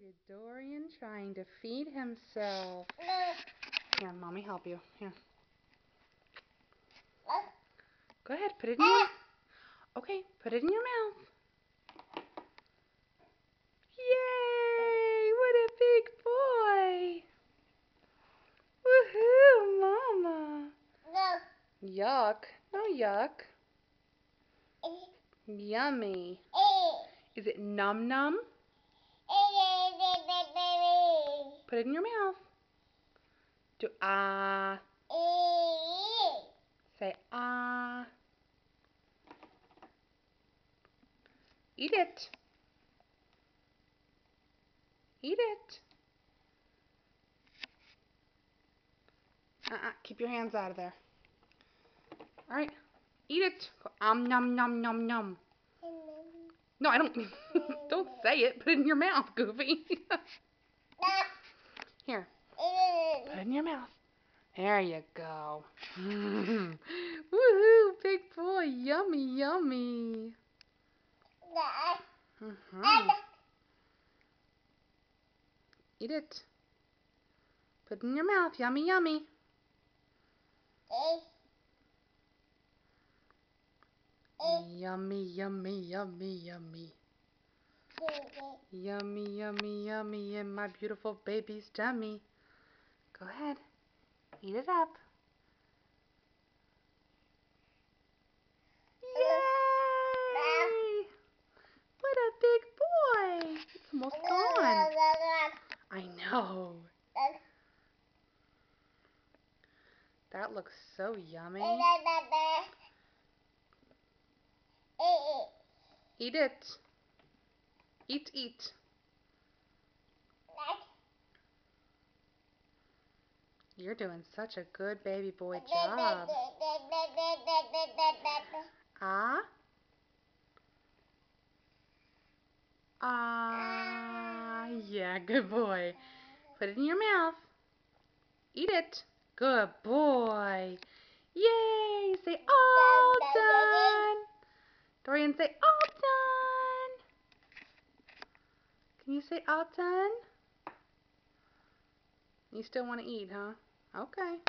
at Dorian trying to feed himself. Here, Mommy help you. Here. Go ahead, put it in your... Okay, put it in your mouth. Yay! What a big boy! Woohoo, Mama! No. Yuck. No yuck. Yummy. Is it num num? Put it in your mouth. Do ah. Say ah. Eat it. Eat it. Keep your hands out of there. All right. Eat it. Go, nom nom nom nom. No, I don't. Don't say it. Put it in your mouth, Goofy. Here. Put it in your mouth. There you go. Woohoo, big boy. Yummy, yummy. Eat it. Put it in your mouth. Yummy, yummy. Yummy, yummy, yummy, yummy. Yummy, yummy, yummy in my beautiful baby's tummy. Go ahead. Eat it up. Yay! What a big boy. It's almost gone. I know. That looks so yummy. Eat it. Eat, eat. You're doing such a good baby boy job. Ah? Ah, yeah, good boy. Put it in your mouth. Eat it. Good boy. Yay! Say all done. Dorian, say all done. Can you say all done? You still want to eat, huh? Okay.